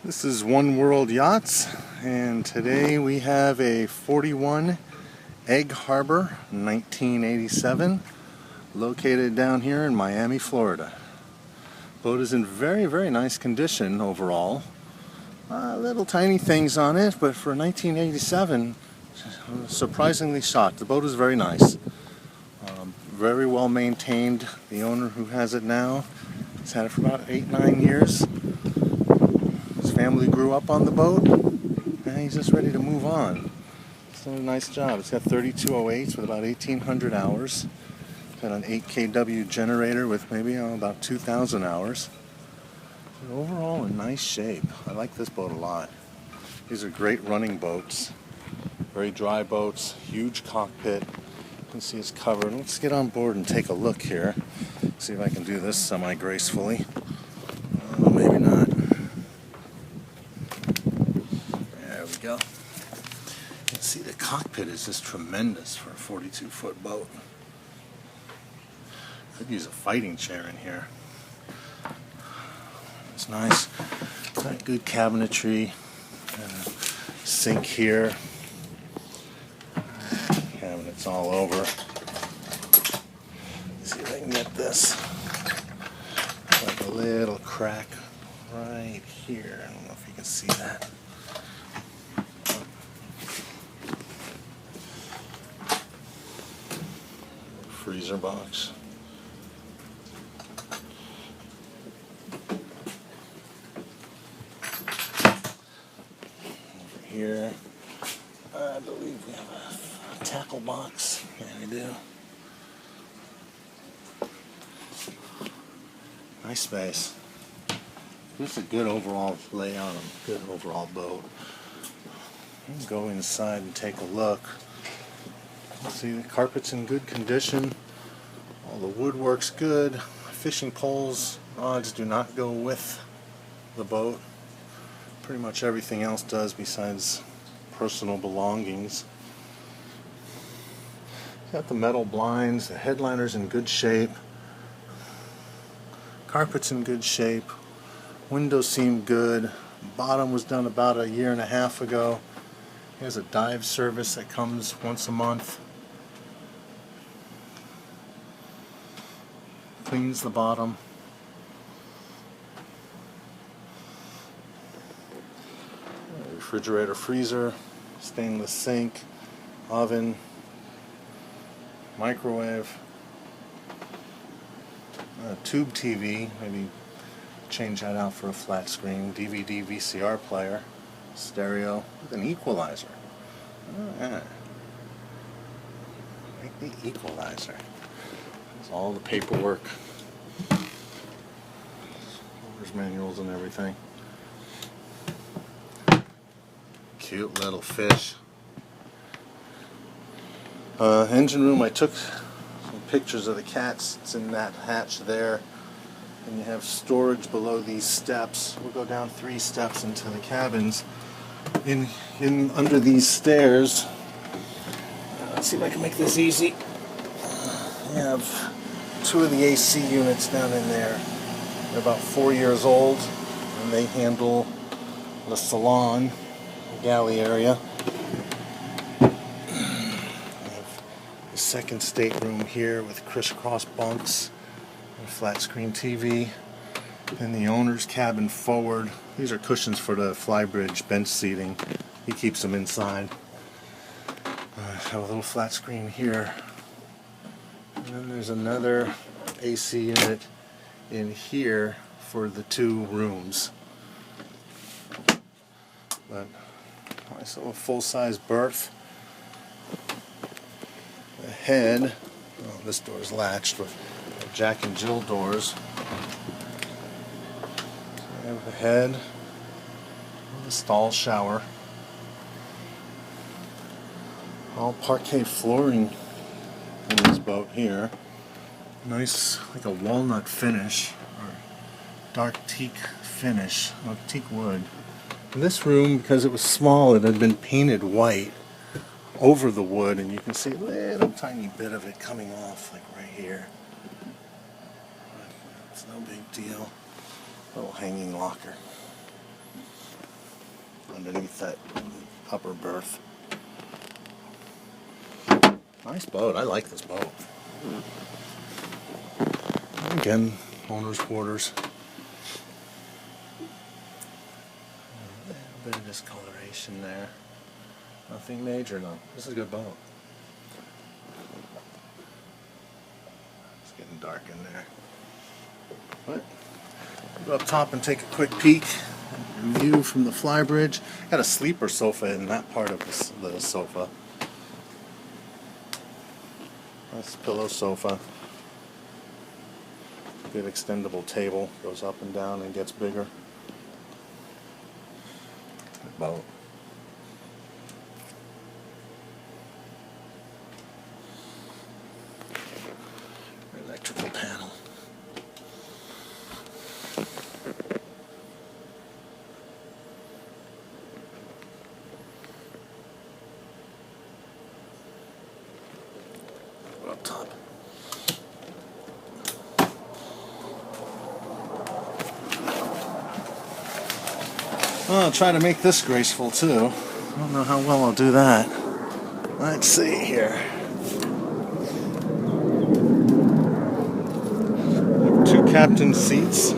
This is One World Yachts, and today we have a 41 Egg Harbor 1987 located down here in Miami, Florida. Boat is in very nice condition overall. Little tiny things on it, but for 1987, I'm surprisingly shocked. The boat is very nice. Very well maintained. The owner who has it now has had it for about 8-9 years. His family grew up on the boat, and he's just ready to move on. It's done a nice job. It's got 3208s with about 1,800 hours. It's got an 8 kW generator with maybe about 2,000 hours. But overall, in nice shape. I like this boat a lot. These are great running boats. Very dry boats, huge cockpit. You can see it's covered. Let's get on board and take a look here. See if I can do this semi-gracefully. Maybe not. There we go. You can see the cockpit is just tremendous for a 42-foot boat. Could use a fighting chair in here. It's nice. Got good cabinetry. Sink here. Cabinets all over. Let's see if I can get this. Like a little crack right here. I don't know if you can see that. Freezer box. Over here, I believe we have a tackle box. Yeah, we do. Nice space. Just a good overall layout, a good overall boat. Let's go inside and take a look. See, the carpet's in good condition. All the woodwork's good. Fishing poles, rods do not go with the boat. Pretty much everything else does besides personal belongings. Got the metal blinds, the headliner's in good shape. Carpet's in good shape. Windows seem good. Bottom was done about 1.5 years ago. He has a dive service that comes once a month. Cleans the bottom. Refrigerator, freezer, stainless sink, oven, microwave, tube TV, maybe change that out for a flat screen, DVD, VCR player, stereo, with an equalizer. Oh, yeah. Like the equalizer. That's all the paperwork, owner's manuals and everything. Cute little fish. Engine room, I took some pictures of the cats. It's in that hatch there. And you have storage below these steps. We'll go down 3 steps into the cabins. In under these stairs, let's see if I can make this easy. You have 2 of the AC units down in there. They're about 4 years old, and they handle the salon, the galley area. The second stateroom here with crisscross bunks and flat screen TV. Then the owner's cabin forward. These are cushions for the flybridge bench seating. He keeps them inside. Have a little flat screen here. And then there's another AC unit in here for the 2 rooms. But nice little full-size berth. The head, well, this door's latched with Jack and Jill doors. So we have the head, the stall shower, all parquet flooring in this boat here. Nice, like a walnut finish or dark teak finish, like teak wood. In this room, because it was small, it had been painted white over the wood, and you can see a little tiny bit of it coming off, like right here. It's no big deal. Little hanging locker. underneath that upper berth. Nice boat. I like this boat. Again, owner's quarters. A bit of discoloration there. Nothing major though. This is a good boat. It's getting dark in there. But go up top and take a quick peek. View from the flybridge. Got a sleeper sofa in that part of the sofa. Nice pillow sofa. Good extendable table. Goes up and down and gets bigger. Good boat. Electrical panel. Up top. Well, I'll try to make this graceful too. I don't know how well I'll do that. Let's see here. Two captain seats.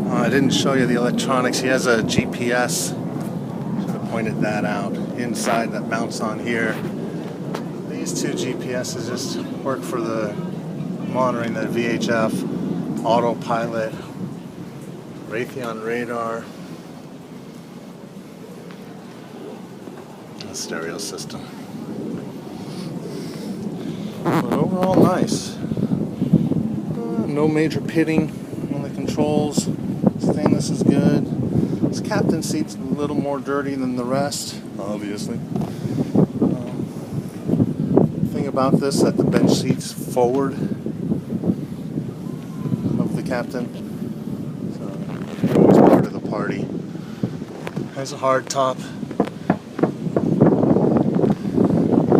I didn't show you the electronics. He has a GPS. Should have pointed that out. Inside that mounts on here. These two GPSs just work for the monitoring the VHF, autopilot, Raytheon radar, and stereo system. But overall nice. No major pitting on the controls. Stainless is good. This captain seat's a little more dirty than the rest, obviously. About this, that the bench seats forward of the captain, so you're always part of the party. Has a hard top. I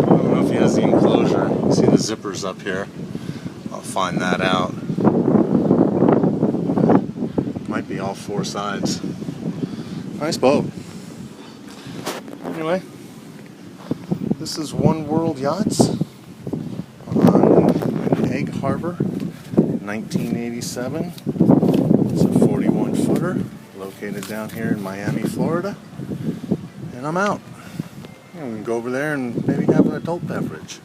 don't know if he has the enclosure. You see the zippers up here. I'll find that out. Might be all four sides. Nice boat. Anyway, this is World Yachts. Egg Harbor, 1987. It's a 41-footer located down here in Miami, Florida. And I'm out. I'm going to go over there and maybe have an adult beverage.